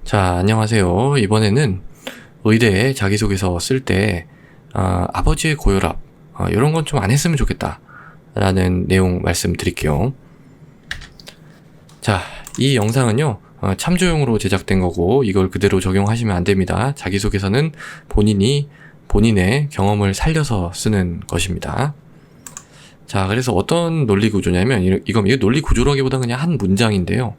자, 안녕하세요. 이번에는 의대 자기소개서 쓸 때, 아버지의 고혈압, 이런 건 좀 안 했으면 좋겠다. 라는 내용 말씀드릴게요. 자, 이 영상은요, 참조용으로 제작된 거고, 이걸 그대로 적용하시면 안 됩니다. 자기소개서는 본인의 경험을 살려서 쓰는 것입니다. 자, 그래서 어떤 논리 구조냐면, 이게 논리 구조라기보다 그냥 한 문장인데요.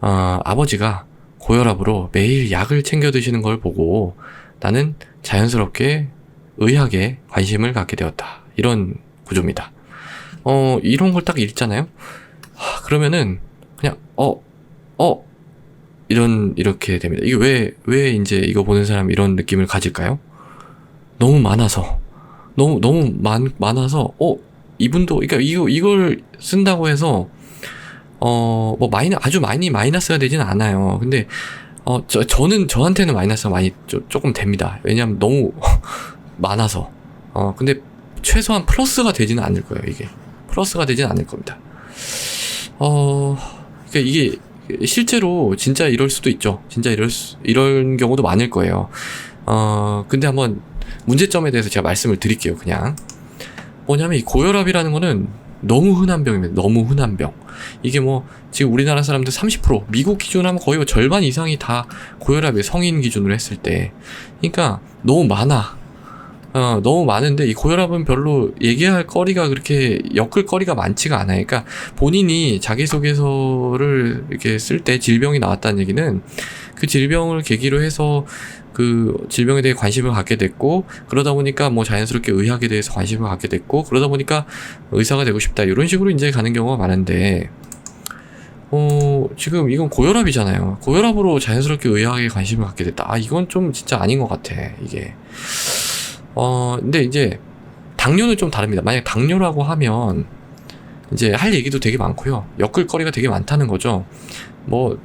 아버지가 고혈압으로 매일 약을 챙겨 드시는 걸 보고 나는 자연스럽게 의학에 관심을 갖게 되었다. 이런 구조입니다. 이런 걸 딱 읽잖아요? 그러면은 그냥 이렇게 됩니다. 이게 왜 이제 이거 보는 사람 이런 느낌을 가질까요? 너무 많아서 많아서 이분도 그러니까 이걸 쓴다고 해서 아주 많이 마이너스가 되지는 않아요. 근데, 저한테는 마이너스가 많이 조금 됩니다. 왜냐면 너무 많아서. 근데 최소한 플러스가 되지는 않을 거예요, 이게. 플러스가 되지는 않을 겁니다. 그러니까 이게 실제로 진짜 이럴 수도 있죠. 진짜 이런 경우도 많을 거예요. 근데 한번 문제점에 대해서 제가 말씀을 드릴게요, 그냥. 뭐냐면 이 고혈압이라는 거는 너무 흔한 병입니다. 너무 흔한 병. 이게 지금 우리나라 사람들 30%, 미국 기준으로 하면 거의 절반 이상이 다 고혈압의 성인 기준으로 했을 때. 그러니까 너무 많아. 너무 많은데 이 고혈압은 별로 얘기할 거리가 그렇게 엮을 거리가 많지가 않아요. 그러니까 본인이 자기소개서를 이렇게 쓸 때 질병이 나왔다는 얘기는 그 질병을 계기로 해서 그 질병에 대해 관심을 갖게 됐고, 그러다 보니까 자연스럽게 의학에 대해서 관심을 갖게 됐고, 그러다 보니까 의사가 되고 싶다, 이런 식으로 이제 가는 경우가 많은데, 지금 이건 고혈압이잖아요. 고혈압으로 자연스럽게 의학에 관심을 갖게 됐다. 이건 좀 진짜 아닌 것 같아, 이게. 근데 이제 당뇨는 좀 다릅니다. 만약 당뇨라고 하면 이제 할 얘기도 되게 많고요. 엮을 거리가 되게 많다는 거죠.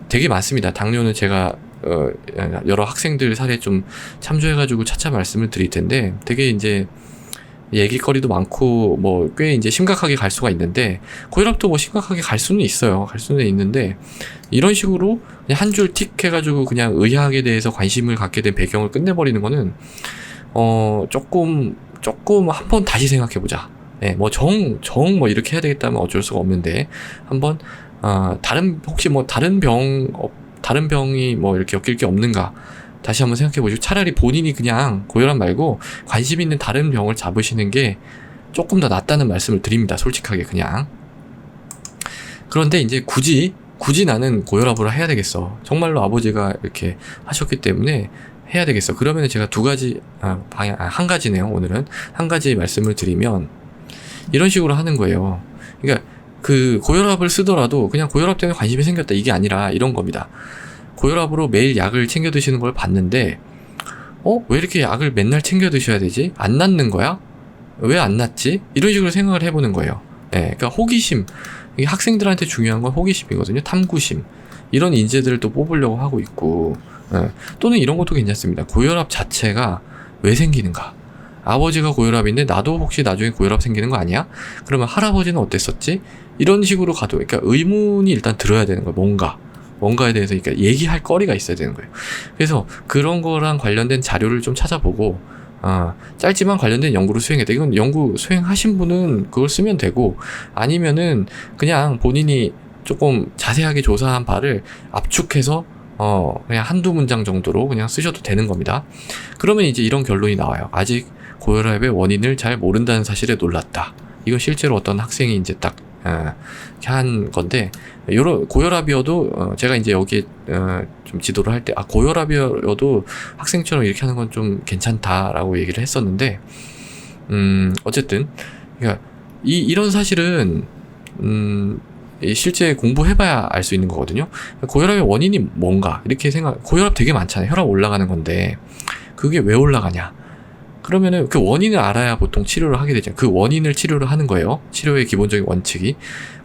되게 많습니다. 당뇨는 제가 여러 학생들 사례 좀 참조해가지고 차차 말씀을 드릴 텐데, 되게 이제 얘기거리도 많고 꽤 이제 심각하게 갈 수가 있는데, 고혈압도 심각하게 갈 수는 있어요. 갈 수는 있는데, 이런 식으로 그냥 한 줄 틱 해가지고 그냥 의학에 대해서 관심을 갖게 된 배경을 끝내버리는 거는 조금 한번 다시 생각해보자. 네, 이렇게 해야 되겠다면 어쩔 수가 없는데, 한번 혹시 다른 병이 이렇게 엮일 게 없는가 다시 한번 생각해보시고, 차라리 본인이 그냥 고혈압 말고 관심 있는 다른 병을 잡으시는 게 조금 더 낫다는 말씀을 드립니다. 솔직하게 그냥. 그런데 이제 굳이 나는 고혈압으로 해야 되겠어, 정말로 아버지가 이렇게 하셨기 때문에 해야 되겠어, 그러면 제가 한 가지네요. 오늘은 한 가지 말씀을 드리면 이런 식으로 하는 거예요. 그러니까 그 고혈압을 쓰더라도 그냥 고혈압 때문에 관심이 생겼다, 이게 아니라 이런 겁니다. 고혈압으로 매일 약을 챙겨 드시는 걸 봤는데, 왜 이렇게 약을 맨날 챙겨 드셔야 되지? 안 낫는 거야? 왜 안 낫지? 이런 식으로 생각을 해보는 거예요. 그러니까 호기심. 이게 학생들한테 중요한 건 호기심이거든요. 탐구심. 이런 인재들을 또 뽑으려고 하고 있고, 또는 이런 것도 괜찮습니다. 고혈압 자체가 왜 생기는가? 아버지가 고혈압인데 나도 혹시 나중에 고혈압 생기는 거 아니야? 그러면 할아버지는 어땠었지? 이런 식으로 가도, 그러니까 의문이 일단 들어야 되는 거예요. 뭔가에 대해서 그러니까 얘기할 거리가 있어야 되는 거예요. 그래서 그런 거랑 관련된 자료를 좀 찾아보고, 짧지만 관련된 연구를 수행했다. 이건 연구 수행하신 분은 그걸 쓰면 되고, 아니면은 그냥 본인이 조금 자세하게 조사한 바를 압축해서 그냥 한두 문장 정도로 그냥 쓰셔도 되는 겁니다. 그러면 이제 이런 결론이 나와요. 아직 고혈압의 원인을 잘 모른다는 사실에 놀랐다. 이건 실제로 어떤 학생이 이제 딱 한 건데, 요런 고혈압이어도 제가 이제 여기에 좀 지도를 할 때 고혈압이어도 학생처럼 이렇게 하는 건 좀 괜찮다라고 얘기를 했었는데, 어쨌든 그러니까 이런 사실은 실제 공부해봐야 알 수 있는 거거든요. 고혈압의 원인이 뭔가 이렇게 고혈압 되게 많잖아요. 혈압 올라가는 건데 그게 왜 올라가냐? 그러면은 그 원인을 알아야 보통 치료를 하게 되죠. 그 원인을 치료를 하는 거예요. 치료의 기본적인 원칙이.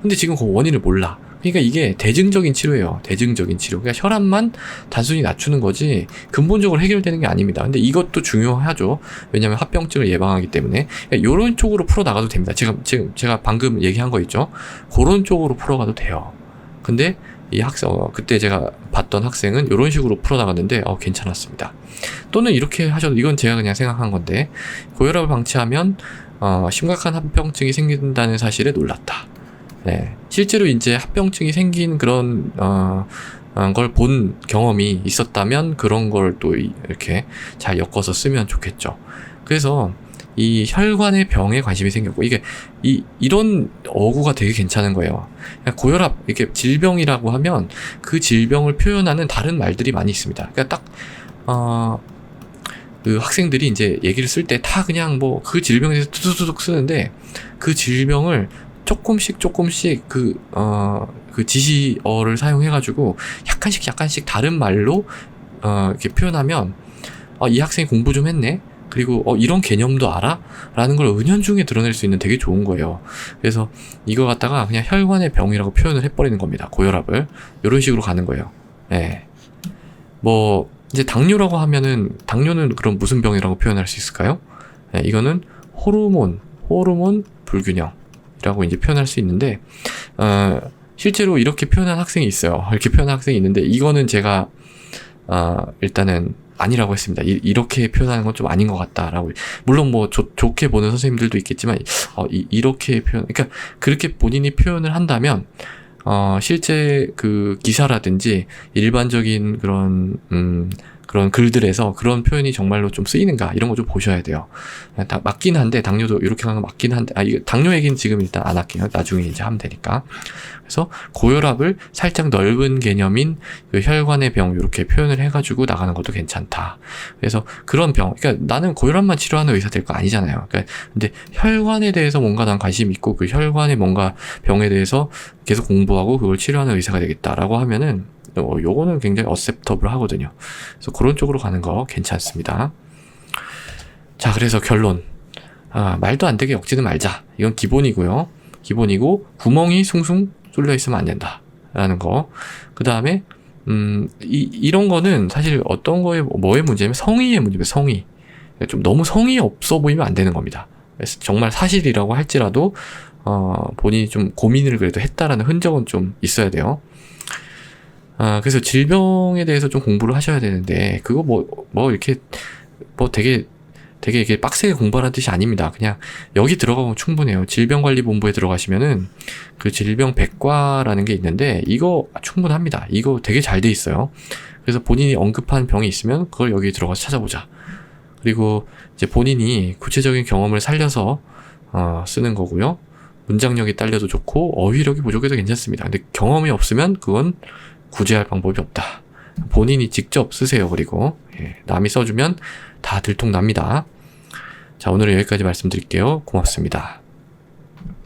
근데 지금 그 원인을 몰라. 그러니까 이게 대증적인 치료예요. 대증적인 치료. 그러니까 혈압만 단순히 낮추는 거지 근본적으로 해결되는 게 아닙니다. 근데 이것도 중요하죠. 왜냐하면 합병증을 예방하기 때문에. 그러니까 이런 쪽으로 풀어 나가도 됩니다. 지금 제가 방금 얘기한 거 있죠. 그런 쪽으로 풀어가도 돼요. 근데 그때 제가 봤던 학생은 이런 식으로 풀어나갔는데, 괜찮았습니다. 또는 이렇게 하셔도, 이건 제가 그냥 생각한 건데, 고혈압을 방치하면, 심각한 합병증이 생긴다는 사실에 놀랐다. 네. 실제로 이제 합병증이 생긴 그런, 걸 본 경험이 있었다면 그런 걸 또 이렇게 잘 엮어서 쓰면 좋겠죠. 그래서 이 혈관의 병에 관심이 생겼고, 이런 어구가 되게 괜찮은 거예요. 고혈압, 이렇게 질병이라고 하면 그 질병을 표현하는 다른 말들이 많이 있습니다. 그러니까 그 학생들이 이제 얘기를 쓸 때 다 그냥 뭐 그 질병에 대해서 투두두둑 쓰는데, 그 질병을 조금씩 그 지시어를 사용해가지고 약간씩 다른 말로 이렇게 표현하면, 이 학생이 공부 좀 했네? 그리고 이런 개념도 알아? 라는 걸 은연중에 드러낼 수 있는 되게 좋은 거예요. 그래서 이거 갖다가 그냥 혈관의 병이라고 표현을 해버리는 겁니다. 고혈압을. 이런 식으로 가는 거예요. 예. 뭐 이제 당뇨라고 하면은, 당뇨는 그럼 무슨 병이라고 표현할 수 있을까요? 예, 이거는 호르몬 불균형이라고 이제 표현할 수 있는데, 실제로 이렇게 표현한 학생이 있어요. 이렇게 표현한 학생이 있는데, 이거는 제가 일단은 아니라고 했습니다. 이렇게 표현하는 건 좀 아닌 것 같다라고. 물론 뭐 좋게 보는 선생님들도 있겠지만, 이렇게 그러니까 그렇게 본인이 표현을 한다면, 실제 그 기사라든지 일반적인 그런 글들에서 그런 표현이 정말로 좀 쓰이는가, 이런 거 좀 보셔야 돼요. 다 맞긴 한데, 당뇨도 이렇게 가는 거 맞긴 한데, 이거 당뇨 얘기는 지금 일단 안 할게요. 나중에 이제 하면 되니까. 그래서 고혈압을 살짝 넓은 개념인 그 혈관의 병, 이렇게 표현을 해가지고 나가는 것도 괜찮다. 그래서 그런 병, 그러니까 나는 고혈압만 치료하는 의사 될 거 아니잖아요. 그러니까 근데 혈관에 대해서 뭔가 난 관심 있고, 그 혈관의 뭔가 병에 대해서 계속 공부하고 그걸 치료하는 의사가 되겠다라고 하면은, 요거는 굉장히 어셉터블 하거든요. 그래서 그런 쪽으로 가는 거 괜찮습니다. 자, 그래서 결론. 말도 안 되게 엮지는 말자. 이건 기본이고요. 기본이고, 구멍이 숭숭 뚫려 있으면 안 된다. 라는 거. 그 다음에, 이런 거는 사실 어떤 거에, 뭐의 문제냐면 성의의 문제입니다. 성의. 좀 너무 성의 없어 보이면 안 되는 겁니다. 그래서 정말 사실이라고 할지라도, 본인이 좀 고민을 그래도 했다라는 흔적은 좀 있어야 돼요. 그래서 질병에 대해서 좀 공부를 하셔야 되는데, 그거 이렇게, 되게 이렇게 빡세게 공부하는 뜻이 아닙니다. 그냥 여기 들어가면 충분해요. 질병관리본부에 들어가시면은 그 질병백과라는 게 있는데, 이거 충분합니다. 이거 되게 잘 돼 있어요. 그래서 본인이 언급한 병이 있으면 그걸 여기 들어가서 찾아보자. 그리고 이제 본인이 구체적인 경험을 살려서 쓰는 거고요. 문장력이 딸려도 좋고, 어휘력이 부족해도 괜찮습니다. 근데 경험이 없으면 그건 구제할 방법이 없다. 본인이 직접 쓰세요. 그리고 남이 써주면 다 들통납니다. 자, 오늘은 여기까지 말씀드릴게요. 고맙습니다.